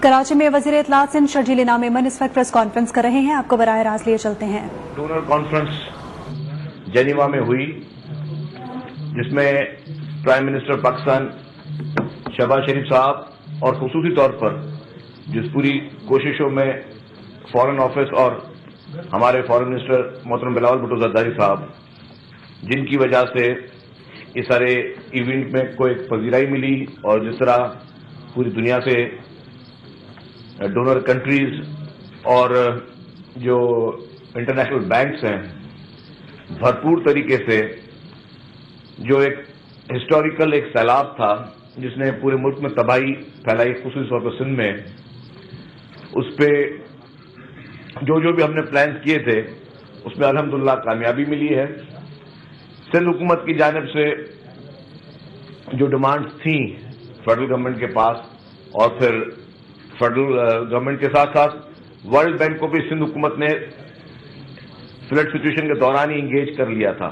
कराची में वजीर इत्तलात सिंध शर्जील इनाम मेमन इस वक्त प्रेस कॉन्फ्रेंस कर रहे हैं, आपको बराह रास्त लिए चलते हैं। डोनर कॉन्फ्रेंस जेनीवा में हुई जिसमें प्राइम मिनिस्टर पाकिस्तान शहबाज शरीफ साहब और खुसूसी तौर पर जिस पूरी कोशिशों में फॉरेन ऑफिस और हमारे फॉरेन मिनिस्टर मोहतरम बिलावल भुट्टो जरदारी साहब जिनकी वजह से इस सारे इवेंट में कोई पजीराई मिली और जिस तरह पूरी दुनिया से डोनर कंट्रीज और जो इंटरनेशनल बैंक्स हैं भरपूर तरीके से जो एक हिस्टोरिकल एक सैलाब था जिसने पूरे मुल्क में तबाही फैलाई खुसूसी तौर पर सिंध में, उस पे जो भी हमने प्लान किए थे उसमें अल्हम्दुलिल्लाह कामयाबी मिली है। सिंध हुकूमत की जानिब से जो डिमांड्स थी फेडरल गवर्नमेंट के पास और फिर फेडरल गवर्नमेंट के साथ साथ वर्ल्ड बैंक को भी सिंध हुकूमत ने फ्लड सिचुएशन के दौरान ही इंगेज कर लिया था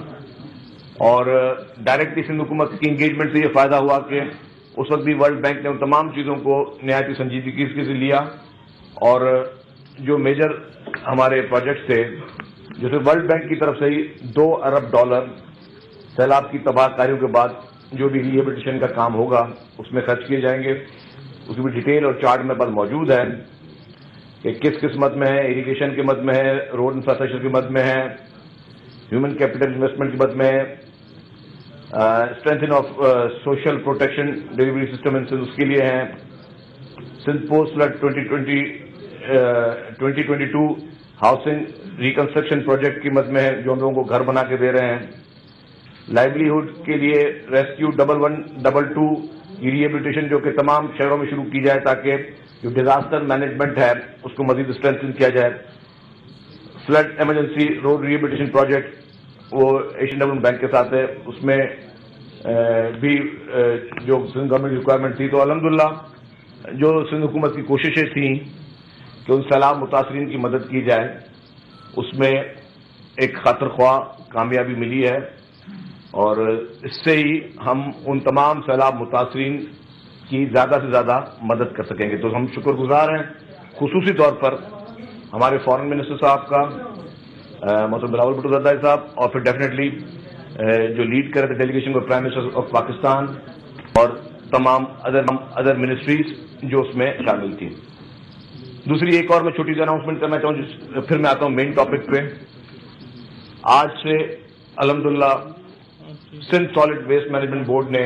और डायरेक्टली सिंध हुकूमत की इंगेजमेंट से ये फायदा हुआ कि उस वक्त भी वर्ल्ड बैंक ने उन तमाम चीज़ों को नहायत संजीदगी से लिया और जो मेजर हमारे प्रोजेक्ट्स थे जैसे वर्ल्ड बैंक की तरफ से ही $2 अरब सैलाब की तबाहकारियों के बाद जो भी रिहेबिलिटेशन का काम होगा उसमें खर्च किए जाएंगे। उसकी भी डिटेल और चार्ट मेरे पास मौजूद है कि किस मद में है, इरिगेशन के मद में है, रोड इंफ्रास्ट्रक्चर के मद में है, ह्यूमन कैपिटल इन्वेस्टमेंट के मद में है, strengthen of social protection delivery system in Sindh उसके लिए है, Sindh post flood 2022 housing reconstruction project की मद में है जो हम लोगों को घर बना के दे रहे हैं, लाइवलीहुड के लिए रेस्क्यू 1112 की रिहेबिलिटेशन जो कि तमाम शहरों में शुरू की जाए ताकि जो डिजास्टर मैनेजमेंट है उसको मजीद स्ट्रेंथन किया जाए, flood emergency road rehabilitation project वो एशियन डेवलपमेंट बैंक के साथ है उसमें भी जो सिंध गवर्नमेंट की रिक्वायरमेंट थी। तो अल्हम्दुलिल्लाह जो सिंध हुकूमत की कोशिशें थी कि उन सैलाब मुतासरीन की मदद की जाए उसमें एक खातिर ख्वाह कामयाबी मिली है और इससे ही हम उन तमाम सैलाब मुतासरीन की ज़्यादा से ज़्यादा मदद कर सकेंगे। तो हम शुक्रगुजार हैं खुसूसी तौर पर हमारे फॉरेन मिनिस्टर साहब का मोहतरम बिलावल भुट्टो जरदारी साहब और फिर डेफिनेटली जो लीड कर रहे थे डेलीगेशन को प्राइम मिनिस्टर ऑफ पाकिस्तान और तमाम अदर मिनिस्ट्रीज जो उसमें शामिल थी। दूसरी एक और मैं छोटी सी अनाउंसमेंट करना चाहूँ फिर मैं आता हूँ मेन टॉपिक पे। आज से अल्हम्दुलिल्लाह Sindh solid waste management board ने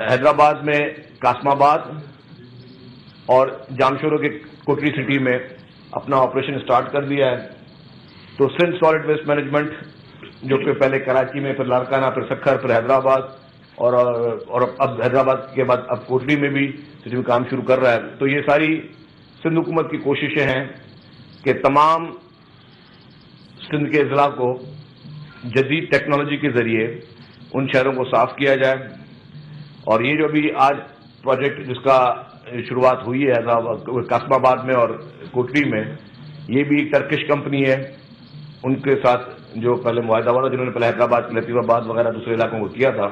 हैदराबाद में कासमाबाद और जामशोरो के कोटरी सिटी में अपना ऑपरेशन स्टार्ट कर दिया है। तो सिंध सॉलिड वेस्ट मैनेजमेंट जो कि पहले कराची में फिर लारकाना फिर सखर फिर हैदराबाद और अब हैदराबाद के बाद अब कोटरी में भी सिटी में काम शुरू कर रहा है। तो ये सारी सिंध हुकूमत की कोशिशें हैं कि तमाम सिंध के अजला को जदीद टेक्नोलॉजी के जरिए उन शहरों को साफ किया जाए और ये जो भी आज प्रोजेक्ट जिसका शुरुआत हुई है कासमाबाद में और कोटरी में, ये भी टर्किश कंपनी है उनके साथ जो पहले मुआहदा हुआ था जिन्होंने पहले हैदराबाद लतीफाबाद वगैरह दूसरे इलाकों को किया था।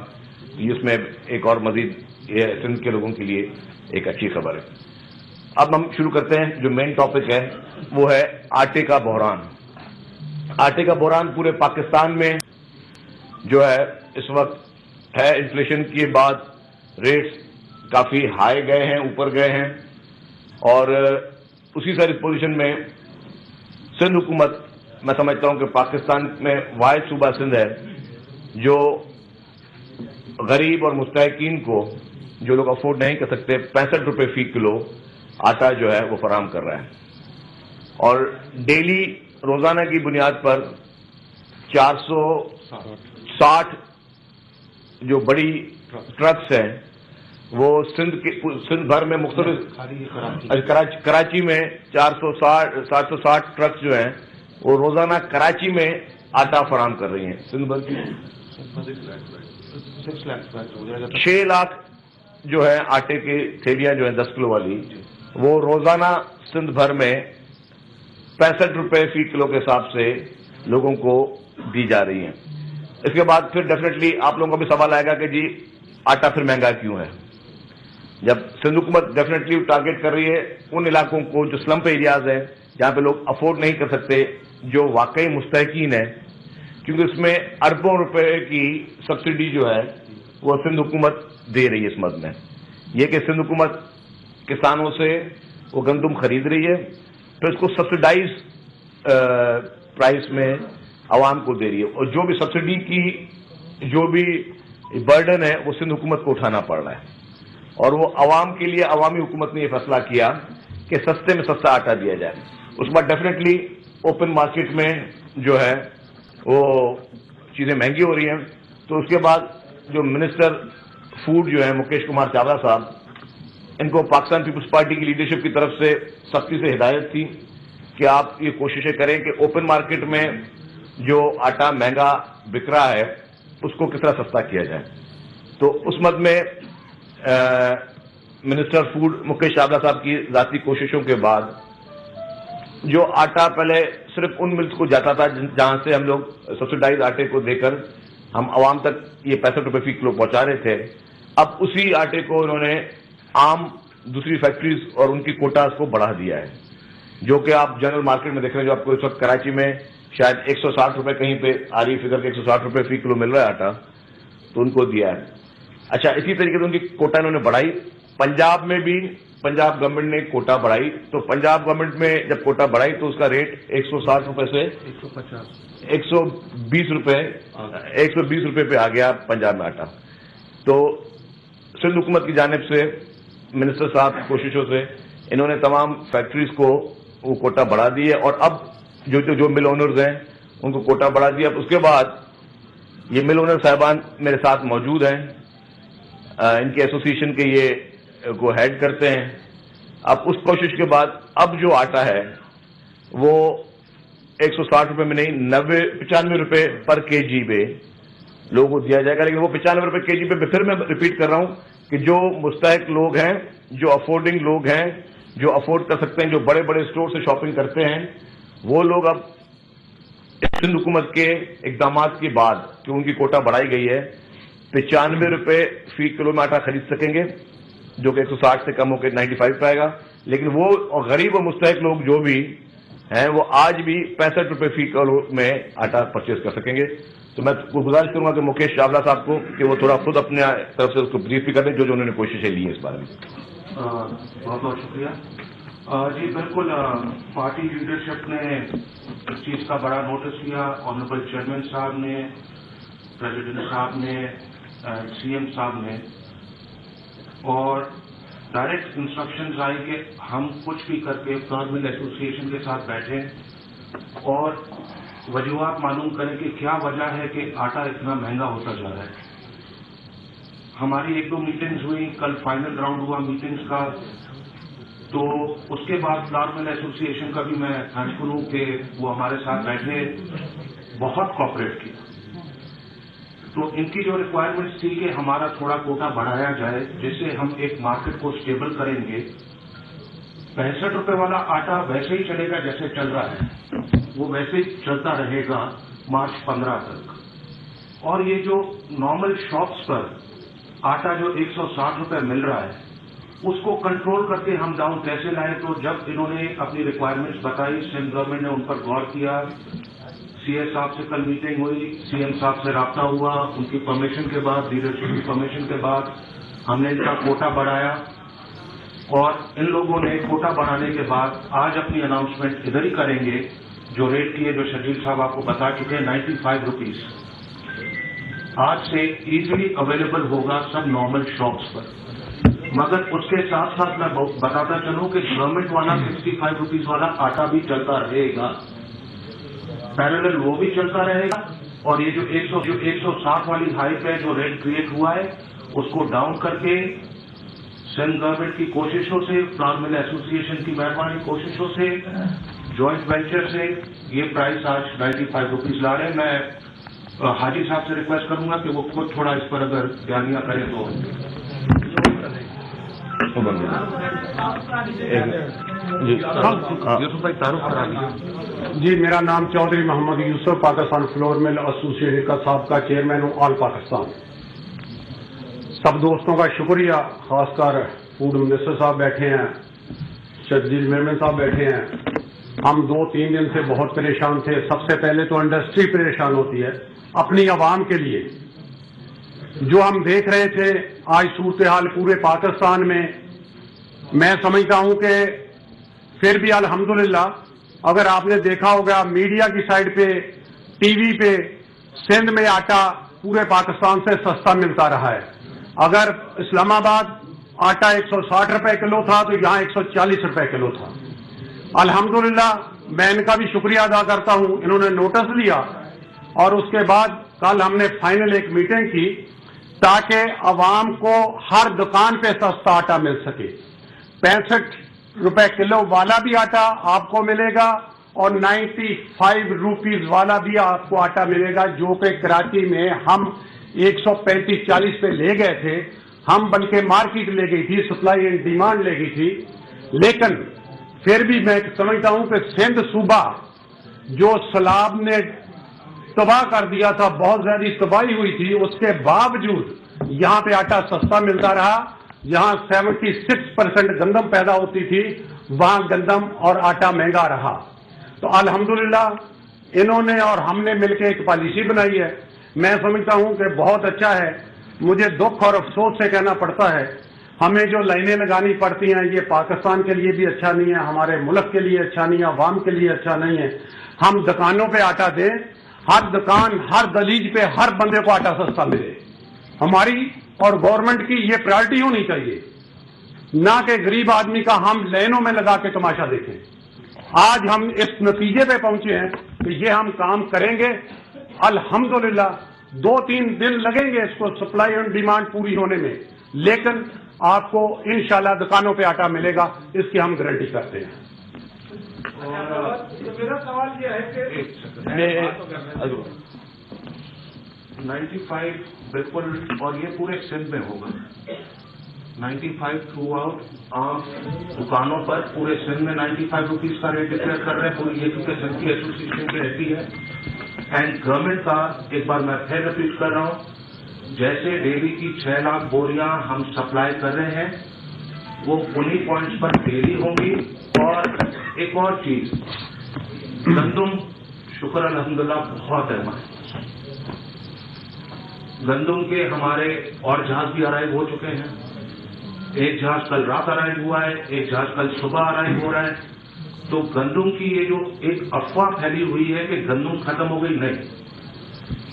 इसमें एक और मजीद ये सिंध के लोगों के लिए एक अच्छी खबर है। अब हम शुरू करते हैं जो मेन टॉपिक है वो है आटे का बहरान। आटे का बहरान पूरे पाकिस्तान में जो है इस वक्त है, इन्फ्लेशन के बाद रेट्स काफी हाई गए हैं, ऊपर गए हैं और उसी सारी पोजीशन में सिंध हुकूमत मैं समझता हूं कि पाकिस्तान में वाहिद सूबा सिंध है जो गरीब और मुस्तहिकीन को जो लोग अफोर्ड नहीं कर सकते 65 रुपए फी किलो आटा जो है वो फराहम कर रहा है और डेली रोजाना की बुनियाद पर 460 जो बड़ी ट्रक्स हैं वो सिंध भर में मुख्तलिफ कराची में 760 ट्रक्स जो हैं वो रोजाना कराची में आटा फराहम कर रही हैं। सिंध भर की 6 लाख जो है आटे की थैलियां जो है 10 किलो वाली वो रोजाना सिंध भर में 65 रुपए फी किलो के हिसाब से लोगों को दी जा रही हैं। इसके बाद फिर डेफिनेटली आप लोगों का भी सवाल आएगा कि जी आटा फिर महंगा क्यों है। جب سندھ حکومت ڈیفینیٹلی ٹارگیٹ کر رہی ہے ان علاقوں کو جو سلمپ ایریاز ہیں جہاں پہ لوگ افورڈ نہیں کر سکتے, جو واقعی مستحقین ہیں, کیونکہ اس میں اربوں روپے کی سبسڈی جو ہے وہ سندھ حکومت دے رہی ہے. اس مد میں یہ کہ سندھ حکومت کسانوں سے وہ گندم خرید رہی ہے, تو اس کو سبسڈائز پرائس میں عوام کو دے رہی ہے, اور جو بھی سبسڈی کی جو بھی برڈن ہے وہ سندھ حکومت کو اٹھانا پڑ رہا ہے. اور وہ عوام کے لیے عوامی حکومت نے یہ فیصلہ کیا کہ سستے میں سستا آٹا دیا جائے. اس کے بعد ڈیفینیٹلی اوپن مارکیٹ میں جو ہے وہ چیزیں مہنگی ہو رہی ہیں. تو اس کے بعد جو منسٹر فوڈ جو ہے مکیش کمار چاولہ صاحب, ان کو پاکستان پیپلز پارٹی کی لیڈرشپ کی طرف سے سختی سے ہدایت تھی کہ آپ یہ کوششیں کریں کہ اوپن مارکیٹ میں جو آٹا مہنگا بک رہا ہے اس کو کس طرح سستا کیا جائے. تو اس مد میں منسٹر فوڈ مکیش چاولہ صاحب کی ذاتی کوششوں کے بعد جو آٹا پہلے صرف ان ملز کو جاتا تھا جہاں سے ہم لوگ سبسڈائز آٹے کو دے کر ہم عوام تک یہ 65 روپے فی کلو پہنچا رہے تھے, اب اسی آٹے کو انہوں نے عام دوسری فیکٹریز اور ان کی کوٹاز کو بڑھا دیا ہے, جو کہ آپ جنرل مارکیٹ میں دیکھ رہے ہیں. جو آپ کو اس وقت کراچی میں شاید 160 روپے کہیں پہ آ رہی فگر کے 160 روپے فی کلو مل رہا ہے آٹا, تو ان کو دیا ہے. اچھا, اسی طریقے سے ان کی کوٹا انہوں نے بڑھائی. پنجاب میں بھی پنجاب گورنمنٹ نے کوٹا بڑھائی, تو پنجاب گورنمنٹ میں جب کوٹا بڑھائی تو اس کا ریٹ 160 روپے سے 120 روپے پہ آ گیا پنجاب میں آٹا. تو سندھ حکومت کی جانب سے منسٹر صاحب کی کوششوں سے انہوں نے تمام فیکٹریز کو وہ کوٹا بڑھا دی ہے, اور اب جو مل اونرز ہیں ان کو کوٹا بڑھا دیا. اس کے بعد یہ مل اونر صاحبان میرے ساتھ موجود ہیں, ان کے ایسوسیشن کے یہ کو ہیڈ کرتے ہیں. اب اس کوشش کے بعد اب جو آٹا ہے وہ 160 روپے میں نہیں 95 روپے پر کے جی پہ لوگوں کو دیا جائے گا. لیکن وہ 95 روپے کے جی پہ پھر میں ریپیٹ کر رہا ہوں کہ جو مستحق لوگ ہیں, جو افورڈنگ لوگ ہیں, جو افورڈ کر سکتے ہیں, جو بڑے بڑے اسٹور سے شاپنگ کرتے ہیں, وہ لوگ اب سندھ حکومت کے اقدامات کے بعد کہ ان کی کوٹا بڑھائی گئی ہے 95 روپے فی کلو میں آٹا خرید سکیں گے, جو کہ 160 سے کم ہو کے 95 پائے گا. لیکن وہ غریب و مستحق لوگ جو بھی ہیں وہ آج بھی 65 روپے فی کلو میں آٹا پرچیز کر سکیں گے. تو میں گزارش کروں گا کہ مکیش چاولہ صاحب کو کہ وہ تھوڑا خود اپنے طرف سے اس کو بریف بھی کر دیں جو انہوں نے کوششیں لی ہیں اس بارے میں. بہت بہت شکریہ. جی بالکل, پارٹی لیڈرشپ نے اس چیز کا بڑا نوٹس لیا. آنریبل چیئرمین صاحب نے, پریزیڈنٹ صاحب نے, سی ایم صاحب نے, اور ڈائریکٹ انسٹرکشنز آئی کہ ہم کچھ بھی کر کے فلاور مل ایسوسی ایشن کے ساتھ بیٹھیں اور وجوہات معلوم کریں کہ کیا وجہ ہے کہ آٹا اتنا مہنگا ہوتا جا رہا ہے. ہماری 1-2 میٹنگز ہوئی, کل فائنل راؤنڈ ہوا میٹنگز کا. تو اس کے بعد فلاور مل ایسوسی ایشن کا بھی میں تھینکفل ہوں کہ وہ ہمارے ساتھ بیٹھے, بہت کوآپریٹ کیا. تو ان کی جو ریکوائرمنٹس تھی کہ ہمارا تھوڑا کوٹا بڑھایا جائے جس سے ہم ایک مارکیٹ کو اسٹیبل کریں گے. 65 روپے والا آٹا ویسے ہی چلے گا جیسے چل رہا ہے, وہ ویسے ہی چلتا رہے گا مارچ 15 تک. اور یہ جو نارمل شاپس پر آٹا جو 160 روپے مل رہا ہے اس کو کنٹرول کر کے ہم ڈاؤن کیسے لائیں. تو جب انہوں نے اپنی ریکوائرمنٹس بتائی, سینٹرل گورنمنٹ نے ان پر غور کیا. سی ایس صاحب سے کل میٹنگ ہوئی, سی ایم صاحب سے رابطہ ہوا, ان کی پرمیشن کے بعد, لیڈرشپ کی پرمیشن کے بعد ہم نے ان کا کوٹا بڑھایا. اور ان لوگوں نے کوٹا بڑھانے کے بعد آج اپنی اناؤنسمنٹ ادھر ہی کریں گے. جو ریٹ کی ہے, جو شرجیل صاحب آپ کو بتا چکے ہیں, 95 روپیز آج سے ایزیلی اویلیبل ہوگا سب نارمل شاپس پر. مگر اس کے ساتھ ساتھ میں بتاتا چلوں کہ گورنمنٹ والا 65 روپیز والا آٹا بھی چلتا رہے گا, پیرالل وہ بھی چلتا رہے گا. اور یہ جو 160 والی ہائپ ہے, جو ریٹ کریٹ ہوا ہے, اس کو ڈاؤن کر کے سینٹرل گورنمنٹ کی کوششوں سے, فلاور مل ایسوسی ایشن کی مہربانی کوششوں سے, جوائنٹ وینچر سے یہ پرائس آج 95 روپیز لا رہے ہیں. میں حاجی صاحب سے ریکویسٹ کروں گا کہ وہ خود تھوڑا اس پر اگر بیانیہ کریں تو. جی, میرا نام چودھری محمد یوسف, پاکستان فلور مل ایسوسی ایشن کا سابقہ چیئرمین ہوں آل پاکستان. سب دوستوں کا شکریہ, خاص کر फूड मिनिस्टर साहब बैठे हैं, शर्जील मेमन साहब बैठे हैं। हम 2-3 दिन से बहुत परेशान थे। सबसे पहले तो इंडस्ट्री परेशान होती है अपनी आवाम के लिए। जो हम देख रहे थे आज सूरत हाल पूरे पाकिस्तान में, मैं समझता हूं कि फिर भी अल्हम्दुलिल्लाह अगर आपने देखा होगा मीडिया की साइड पे, टीवी पे, सिंध में आटा पूरे पाकिस्तान से सस्ता मिलता रहा है। अगर इस्लामाबाद आटा 160 रुपए किलो था तो यहां 140 रुपए किलो था। अल्हम्दुलिल्लाह मैं इनका भी शुक्रिया अदा करता हूं, इन्होंने नोटिस लिया और उसके बाद कल हमने फाइनल एक मीटिंग की ताकि आवाम को हर दुकान पे सस्ता आटा मिल सके। 65 रुपए किलो वाला भी आटा आपको मिलेगा और 95 रुपीज वाला भी आपको आटा मिलेगा, जो कि कराची में हम 135-40 पे ले गए थे। हम बल्कि मार्केट ले गई थी, सप्लाई एंड डिमांड ले गई थी। लेकिन फिर भी मैं समझता हूं कि सिंध सूबा जो सैलाब ने तबाह कर दिया था, बहुत ज्यादा तबाही हुई थी, उसके बावजूद यहां पे आटा सस्ता मिलता रहा। जहां 76% गंदम पैदा होती थी वहां गंदम और आटा महंगा रहा। तो अल्हम्दुलिल्लाह इन्होंने और हमने मिलकर एक पॉलिसी बनाई है। मैं समझता हूं कि बहुत अच्छा है। मुझे दुख और अफसोस से कहना पड़ता है, हमें जो लाइनें लगानी पड़ती हैं ये पाकिस्तान के लिए भी अच्छा नहीं है, हमारे मुल्क के लिए अच्छा नहीं है, अवाम के लिए अच्छा नहीं है। हम दुकानों पे आटा दें, हर दुकान, हर दलीज पे हर बंदे को आटा सस्ता मिले। हमारी और गवर्नमेंट की ये प्रायोरिटी होनी चाहिए, ना कि गरीब आदमी का हम लाइनों में लगा के तमाशा देखें। आज हम इस नतीजे पे पहुंचे हैं कि ये हम काम करेंगे। अल्हम्दुलिल्लाह 2-3 दिन लगेंगे इसको सप्लाई एंड डिमांड पूरी होने में, लेकिन आपको इंशाल्लाह दुकानों पे आटा मिलेगा, इसकी हम गारंटी करते हैं। मेरा सवाल यह है कि 95 बिल्कुल, और ये पूरे सिंध में होगा 95 थ्रू आउट आम दुकानों पर पूरे सिंध में 95 रुपीज का रेट डिक्लेयर कर रहे हैं पूरी, ये क्योंकि सिंध की एसोसिएशन पे रहती है। एंड गवर्नमेंट का एक बार मैं फिर रिपीट कर रहा हूं, जैसे डेली की 6 लाख बोरियां हम सप्लाई कर रहे हैं वो उन्हीं पॉइंट्स पर डेली होंगी। और एक और चीज, गंदम शुक्र अल्हम्दुलिल्लाह बहुत है हमारे, गंदम के हमारे और जहाज भी अराइव हो चुके हैं। एक जहाज कल रात अराइव हुआ है, एक जहाज कल सुबह अराइव हो रहा है। तो गंदम की ये जो एक अफवाह फैली हुई है कि गंदम खत्म हो गई, नहीं,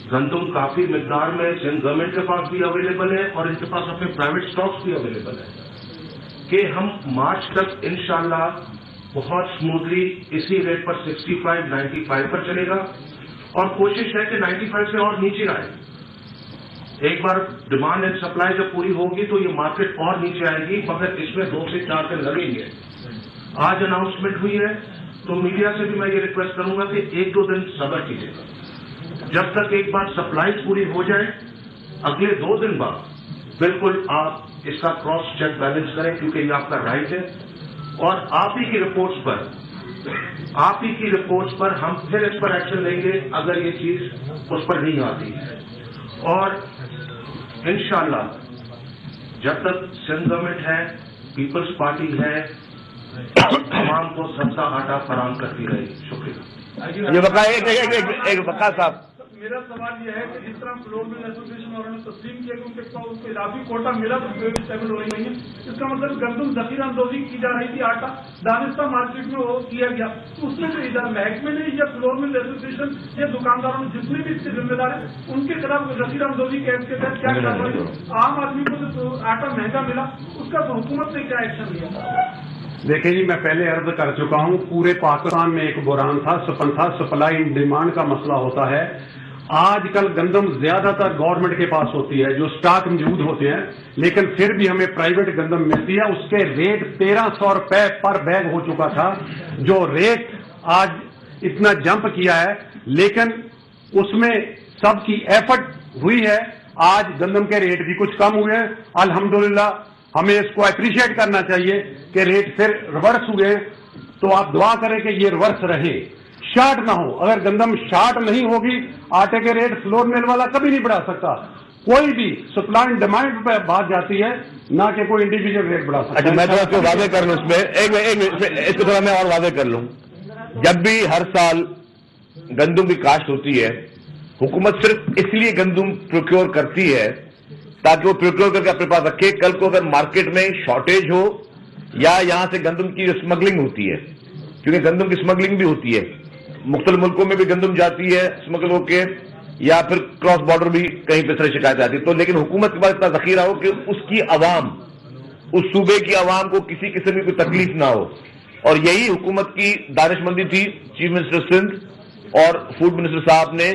गंदम काफी मिकदार में सिंध गवर्नमेंट के पास भी अवेलेबल है और इनके पास अपने प्राइवेट स्टॉक्स भी अवेलेबल है कि हम मार्च तक इंशाल्लाह बहुत स्मूथली इसी रेट पर 65-95 पर चलेगा और कोशिश है कि 95 से और नीचे आए। एक बार डिमांड एंड सप्लाई जब पूरी होगी तो ये मार्केट और नीचे आएगी, मगर इसमें 2 से 4 दिन लगेंगे। आज अनाउंसमेंट हुई है तो मीडिया से भी मैं ये रिक्वेस्ट करूंगा कि 1-2 दिन सब्र कीजिएगा, जब तक एक बार सप्लाई पूरी हो जाए। अगले 2 दिन बाद बिल्कुल आप इसका क्रॉस चेक बैलेंस करें, क्योंकि ये आपका राइट है। और आप ही की रिपोर्ट्स पर हम फिर इस पर एक्शन लेंगे अगर ये चीज उस पर नहीं आती है। और इंशाल्लाह जब तक सिंध गवर्नमेंट है, पीपल्स पार्टी है, आवाम को सस्ता आटा फराहम करती रहेगी। शुक्रिया। ये बताइए एक बता साहब, मेरा सवाल यह है कि जिस तरह फ्लोर मिल एसोसिएशन वालों ने तस्लीम किया कि उनके पास उसको इजाफी कोटा मिला तो पेमेंट हो रही है, इसका मतलब गंदम जखीरा अंदोजी की जा रही थी, आटा दानिस्ता मार्केट में वो किया गया। तो उसमें जो इधर महकमे ने या फ्लोर मिल एसोसिएशन या दुकानदारों ने जितने भी इसके जिम्मेदार है उनके खिलाफ जखीरा अंदोजी के एक्ट के तहत क्या कार्रवाई, आम आदमी को जो आटा महंगा मिला उसका तो हुकूमत ने क्या एक्शन लिया? देखिए जी, मैं पहले अर्ज कर चुका हूं, पूरे पाकिस्तान में एक बुरान था, सप्लाई एंड डिमांड का मसला होता है। आजकल गंदम ज्यादातर गवर्नमेंट के पास होती है, जो स्टॉक मौजूद होते हैं, लेकिन फिर भी हमें प्राइवेट गंदम मिलती है। उसके रेट 1300 रुपए पर बैग हो चुका था, जो रेट आज इतना जंप किया है, लेकिन उसमें सबकी एफर्ट हुई है। आज गंदम के रेट भी कुछ कम हुए हैं, अल्हम्दुलिल्लाह। हमें इसको अप्रिशिएट करना चाहिए कि रेट फिर रिवर्स हुए, तो आप दुआ करें कि ये रिवर्स रहे, शार्ट ना हो। अगर गंदम शार्ट नहीं होगी, आटे के रेट फ्लोर मिल वाला कभी नहीं बढ़ा सकता। कोई भी सप्लाई एंड डिमांड पे बात जाती है, ना कि कोई इंडिविजुअल रेट बढ़ा सकता है। अच्छा, मैं थोड़ा इसको वादे कर लूँ उसमें, एक इसको थोड़ा मैं और वादे कर लूँ। जब भी हर साल गंदम की काश्त होती है, हुकूमत सिर्फ इसलिए गंदम प्रोक्योर करती है ताकि वो प्रोक्योर करके अपने पास रखे। कल को अगर मार्केट में शॉर्टेज हो या यहां से गंदम की जो स्मगलिंग होती है, क्योंकि गंदम की स्मगलिंग भी होती है, मुख्तलिफ मुल्कों में भी गंदम जाती है स्मगल होके, या फिर क्रॉस बॉर्डर भी कहीं पे तरह शिकायत आती है, तो लेकिन हुकूमत के पास इतना जखीरा हो कि उसकी अवाम, उस सूबे की अवाम को किसी किस्म की कोई तकलीफ ना हो। और यही हुकूमत की दानिशमंदी थी। चीफ मिनिस्टर सिंध और फूड मिनिस्टर साहब ने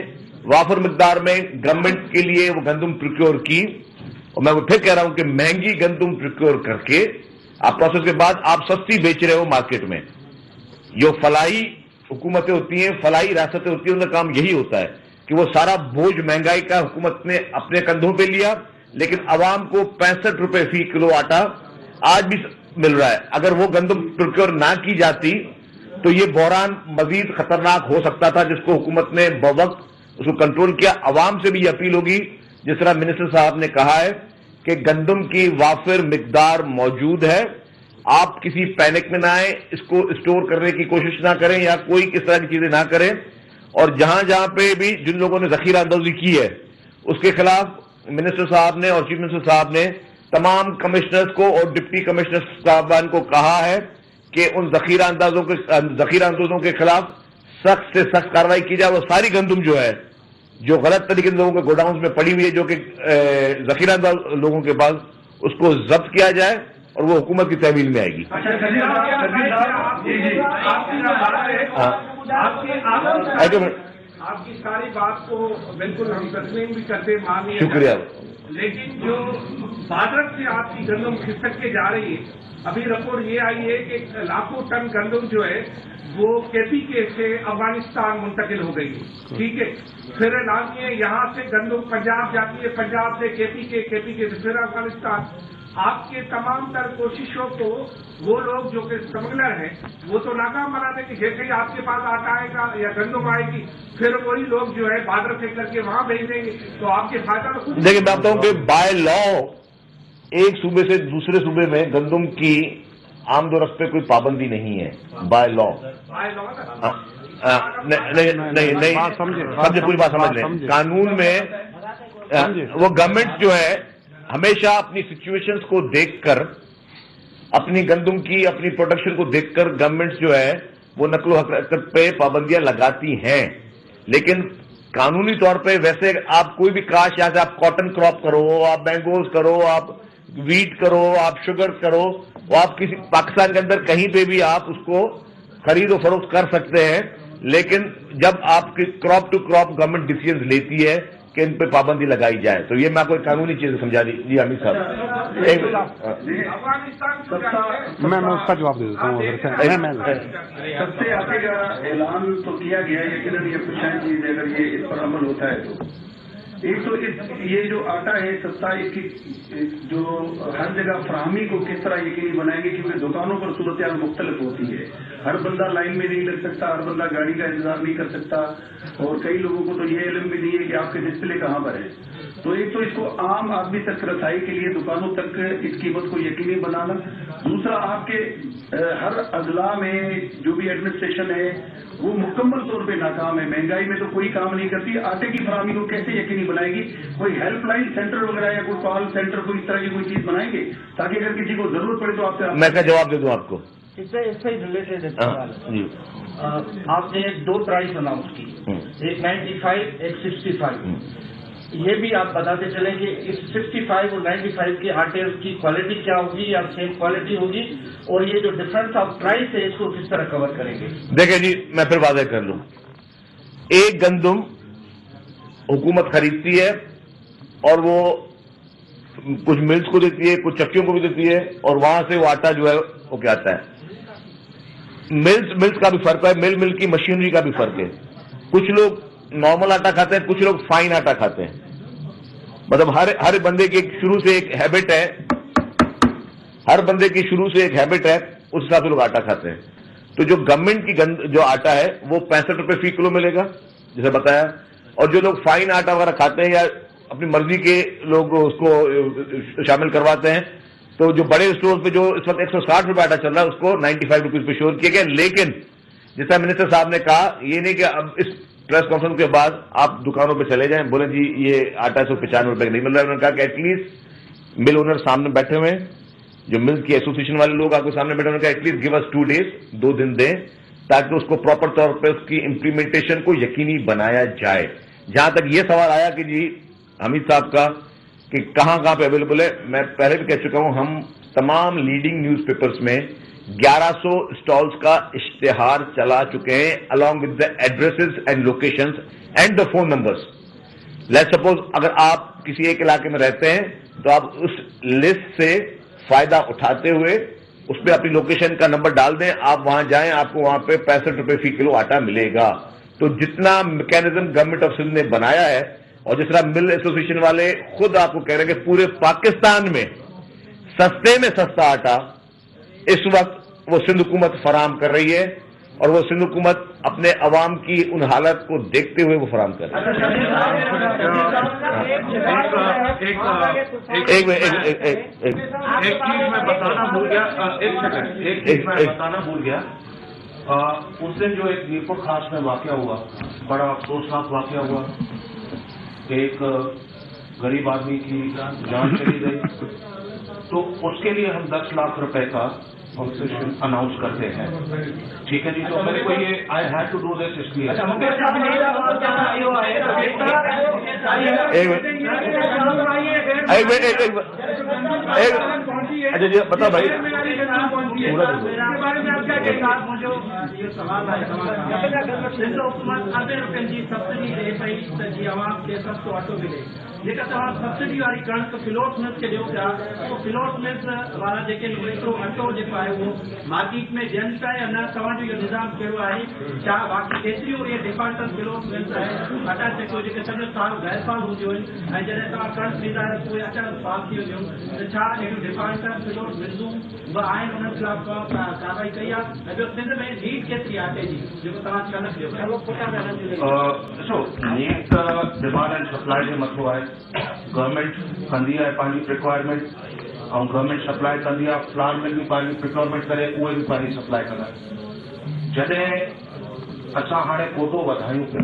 वाफर मिकदार में गवर्नमेंट के लिए वो गंदम प्रोक्योर की। और मैं फिर कह रहा हूं कि महंगी गंदम प्रोक्योर करके आप प्रोसेस के बाद आप सस्ती बेच रहे हो मार्केट में। जो फलाई हुकूमतें होती हैं, फलाई रियासतें होती हैं, उनका काम यही होता है कि वो सारा बोझ महंगाई का हुकूमत ने अपने कंधों पे लिया, लेकिन अवाम को 65 रुपए फी किलो आटा आज भी मिल रहा है। अगर वो गंदम प्रोक्योर ना की जाती तो ये बहरान मजीद खतरनाक हो सकता था, जिसको हुकूमत ने बवक्त उसको कंट्रोल किया। अवाम से भी ये अपील होगी, जिस तरह मिनिस्टर साहब ने कहा है कि गंदम की वाफिर मिकदार मौजूद है, आप किसी पैनिक में ना आए, इसको स्टोर करने की कोशिश ना करें या कोई किस तरह की चीजें ना करें। और जहां जहां पे भी जिन लोगों ने जखीरा अंदाजी की है उसके खिलाफ मिनिस्टर साहब ने और चीफ मिनिस्टर साहब ने तमाम कमिश्नर्स को और डिप्टी कमिश्नर साहबान को कहा है कि उन जखीरा अंदाजों के खिलाफ सख्त से सख्त कार्रवाई की जाए। वो सारी गंदम जो है, जो गलत तरीके से लोगों के गोडाउन में पड़ी हुई है, जो कि जखीरा अंदाज लोगों के पास, उसको जब्त किया जाए और वो हुकूमत की तहवील में आएगी। आपकी सारी बात को बिल्कुल हम तस्लीम भी करते, मान लिया, शुक्रिया। लेकिन जो बादर से आपकी गंदम खिसक के जा रही है, अभी रिपोर्ट ये आई है कि लाखों टन गंदम जो है वो केपीके से अफगानिस्तान मुंतकिल हो गई है। ठीक है, फिर लाजिए यहाँ से गंदम पंजाब जाती है, पंजाब से केपीके से फिर अफगानिस्तान। आपके तमाम तर कोशिशों को वो लोग जो कि स्मगलर हैं वो तो नाकाम बना देंगे। जैसे ही आपके पास आटा आएगा या गंदम आएगी, फिर वही लोग जो है बादर से करके वहां भेज देंगे, तो आपके फायदा तो कुछ। देखिए, मैं बताऊं कि बाय लॉ एक सूबे से दूसरे सूबे में गंदम की आमदोरफ्त पे कोई पाबंदी नहीं है, बाय लॉ। नहीं, समझे, पूरी बात समझ लें। कानून में वो गवर्नमेंट जो है हमेशा अपनी सिचुएशंस को देखकर, अपनी गंदम की अपनी प्रोडक्शन को देखकर गवर्नमेंट जो है वो नकलो हरकत पे पाबंदियां लगाती हैं। लेकिन कानूनी तौर पे वैसे आप कोई भी काश, यहाँ से आप कॉटन क्रॉप करो, आप मैंगोज करो, आप वीट करो, आप शुगर करो, आप किसी पाकिस्तान के अंदर कहीं पे भी आप उसको खरीद और फरोख्त कर सकते हैं। लेकिन जब आपकी crop to crop government decision लेती है कि इन पे पाबंदी लगाई जाए, तो ये मैं आपको कानूनी चीज समझा दी। जी अमित साहब, मैं उसका जवाब दे देता हूँ। सबसे आगे का ऐलान तो किया गया है, यकीनन ये खुशाइन चीज है अगर ये इस पर अमल होता है तो। एक तो ये जो आटा है सस्ता, इसकी जो हर जगह फराहमी को किस तरह यकीनी बनाएंगे, क्योंकि दुकानों पर सूरत हाल मुख्तलिफ होती है। हर बंदा लाइन में नहीं लग सकता, हर बंदा गाड़ी का इंतजार नहीं कर सकता, और कई लोगों को तो ये इल्म भी नहीं है कि आपके डिस्प्ले कहाँ पर है। तो एक तो इसको आम आदमी तक रसाई के लिए दुकानों तक इस कीमत को यकीनी बनाना। दूसरा, आपके हर अजला में जो भी एडमिनिस्ट्रेशन है वो मुकम्मल तौर पे नाकाम है। महंगाई में तो कोई काम नहीं करती, आटे की फराहमी को कैसे यकीनी बनाएगी? कोई हेल्पलाइन सेंटर वगैरह या कोई कॉल सेंटर, कोई इस तरह की कोई चीज बनाएंगे ताकि अगर किसी को जरूरत पड़े तो आपसे। मैं क्या जवाब दे दूं आपको? इससे रिलेटेड है सवाल। आपने दो प्राइस अनाउंस की, एक 95, एक 65। ये भी आप बताते चलें कि इस 65 और 95 के आटे की क्वालिटी क्या होगी या सेम क्वालिटी होगी, और ये जो डिफरेंस ऑफ प्राइस है इसको किस तरह कवर करेंगे? देखिए जी, मैं फिर वादे कर लूं, एक गंदम हुकूमत खरीदती है और वो कुछ मिल्स को देती है, कुछ चक्कियों को भी देती है, और वहां से वो आटा जो है वो क्या आता है। मिल्स का भी फर्क है, मिल की मशीनरी का भी फर्क है। कुछ लोग नॉर्मल आटा खाते हैं, कुछ लोग फाइन आटा खाते हैं। मतलब हर बंदे की शुरू से एक हैबिट है, हर बंदे की शुरू से एक हैबिट है, उस हिसाब से लोग आटा खाते हैं। तो जो गवर्नमेंट की जो आटा है वो 65 रुपए फी किलो मिलेगा जैसे बताया, और जो लोग फाइन आटा वगैरह खाते हैं या اپنی مرضی کے لوگ اس کو شامل کرواتے ہیں. تو جو بڑے اسٹور پہ جو اس وقت 160 روپے آٹا چل رہا ہے اس کو 95 روپیز پہ شور کیا گیا. لیکن جس طرح منسٹر صاحب نے کہا یہ نہیں کہ اب اس پریس کانفرنس کے بعد آپ دکانوں پہ چلے جائیں بولیں جی یہ آٹا 195 روپے کا نہیں مل رہا ہے. انہوں نے کہا کہ ایٹ لیسٹ مل اونر سامنے بیٹھے ہوئے ہیں, جو مل کی ایسوسیشن والے لوگ آپ کے سامنے بیٹھے, انہوں نے کہا at least give us 2 days, 2 دن دیں تاکہ اس کو پراپر طور پہ اس کی امپلیمنٹیشن کو یقینی بنایا جائے. جہاں تک یہ سوال آیا کہ جی حمید صاحب کا کہ کہاں کہاں پہ اویلیبل ہے, میں پہلے بھی کہہ چکا ہوں ہم تمام لیڈنگ نیوز پیپرز میں 1100 اسٹالز کا اشتہار چلا چکے ہیں along with the addresses and locations and the phone numbers. Let's suppose اگر آپ کسی ایک علاقے میں رہتے ہیں تو آپ اس لسٹ سے فائدہ اٹھاتے ہوئے اس پہ اپنی لوکیشن کا نمبر ڈال دیں, آپ وہاں جائیں, آپ کو وہاں پہ 65 روپے فی کلو آٹا ملے گا. تو جتنا میکینزم گورنمنٹ آف سندھ نے بنایا ہے اور جس طرح مل ایسوسیشن والے خود آپ کو کہہ رہے ہیں کہ پورے پاکستان میں سستے میں سستا آٹا اس وقت وہ سندھ حکومت فراہم کر رہی ہے, اور وہ سندھ حکومت اپنے عوام کی ان حالت کو دیکھتے ہوئے وہ فراہم کر رہی ہے. ایک چیز میں بتانا بھول گیا, ایک سیکنڈ, ایک چیز میں بتانا بھول گیا. اس دن جو ایک میرپور خاص میں واقعہ ہوا, بڑا افسوسناک واقعہ ہوا, ایک غریب آدمی کی جان چلی گئی. تو اس کے لیے ہم 10 لاکھ روپے کا کنسیشن اناؤنس کرتے ہیں. ٹھیک ہے جی, تو میرے کو یہ I had to do this اس لیے. اچھا جی بتا بھائی, जेका तव्हां सब्सिडी वारी कणिक फिलोट मिल्स खे ॾियो पिया, उहो फिलोट मिल्स वारा जेके एतिरो अटो जेको आहे उहो मार्केट में ॾियनि पिया या न, तव्हांजो इहो निज़ाम कहिड़ो आहे? छा बाक़ी केतिरियूं इहे डिफॉल्टर फिलोट मिल्स आहे अटा चको जेके सॼो साल गैर फाल हूंदियूं आहिनि, ऐं जॾहिं तव्हां कणिक ॾींदा आहियो उहे अचण फाल थी वेंदियूं, त छा अहिड़ियूं डिफॉल्टर फिलोट मिल्सूं बि आहिनि, उन्हनि खिलाफ़ कार्रवाई कई आहे? ऐं ॿियो सिंध में नीड केतिरी आहे आटे जी जेको तव्हां कणिक ॾियो पिया, उहो कोटा में ॾिसो नीड त डिमांड एंड सप्लाई जे मथां आहे. गवर्नमेंट कंदी आहे पंहिंजी रिक्वायरमेंट ऐं गवर्नमेंट सप्लाई कंदी आहे. फ्लावर मिल बि पंहिंजी रिक्वायरमेंट करे उहे बि पंहिंजी सप्लाई कंदा आहिनि. जॾहिं असां हाणे कोटो वधायूं पिया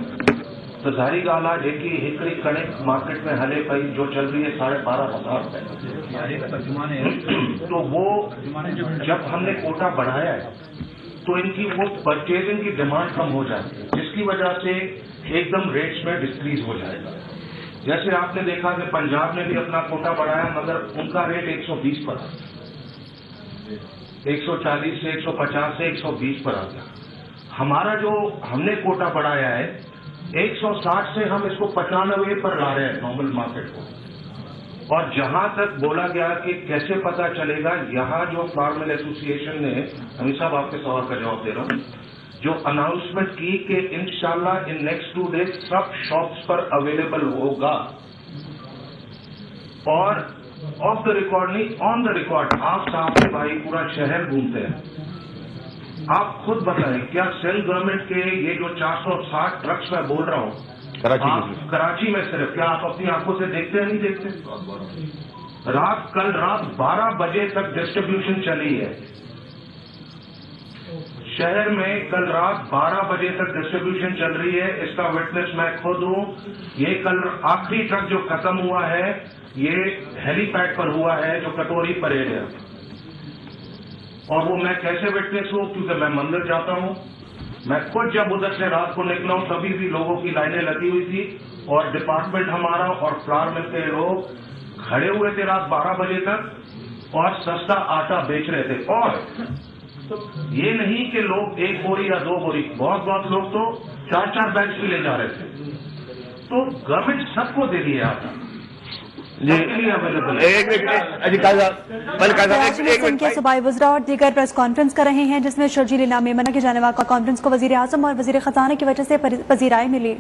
तो ज़ाहिरी ॻाल्हि आहे जेकी हिकिड़ी कणिक मार्केट में हले पई जो चल रही है 12,500 रुपए, तो वो जब हमने कोटा बढ़ाया है तो इनकी वो परचेजिंग की डिमांड कम हो जाती है, जिसकी वजह से एकदम रेट्स में डिक्रीज हो जाएगा. जैसे आपने देखा कि पंजाब ने भी अपना कोटा बढ़ाया मगर उनका रेट 120 पर आ गया, 140 से 150 से 120 पर आ गया. हमारा जो हमने कोटा बढ़ाया है 160 से हम इसको 95 पर ला रहे हैं नॉर्मल मार्केट को. और जहां तक बोला गया कि कैसे पता चलेगा, यहाँ जो फ्लावर मिल एसोसिएशन ने, अमित साहब आपके सवाल का जवाब दे रहा हूं, जो अनाउंसमेंट की कि इंशाल्लाह इन नेक्स्ट 2 days सब शॉप्स पर अवेलेबल होगा, और ऑफ द रिकॉर्ड नहीं ऑन द रिकॉर्ड आप साहब के भाई पूरा शहर घूमते हैं, आप खुद बताएं क्या सेंट्रल गवर्नमेंट के ये जो 460 ट्रक्स मैं बोल रहा हूं कराची में सिर्फ, क्या आप अपनी आंखों से देखते हैं नहीं देखते? कल रात 12 बजे तक डिस्ट्रीब्यूशन चली है शहर में, कल रात 12 बजे तक डिस्ट्रीब्यूशन चल रही है. इसका विटनेस मैं खुद हूं. ये कल आखिरी ट्रक जो खत्म हुआ है ये हेलीपैड पर हुआ है जो कटोरी परेड है, और वो मैं कैसे विटनेस हूं क्योंकि मैं मंदिर जाता हूं. मैं खुद जब उधर से रात को निकला हूं तभी भी लोगों की लाइनें लगी हुई थी, और डिपार्टमेंट हमारा और फ्लावर मिल के लोग खड़े हुए थे रात 12 बजे तक और सस्ता आटा बेच रहे थे. और ये नहीं कि लोग 1 बोरी या 2 बोरी, बहुत लोग तो 4-4 बैग्स भी ले जा रहे थे. तो गवर्नमेंट सबको दे रही है आटा, सिंह के सूबाई वज़रा और दीगर प्रेस कॉन्फ्रेंस कर रहे हैं जिसमें शर्जील इनाम मेमना की जानिब कॉन्फ्रेंस को वज़ीर आज़म और वज़ीर ख़ज़ाना की वजह से पजीराई मिली.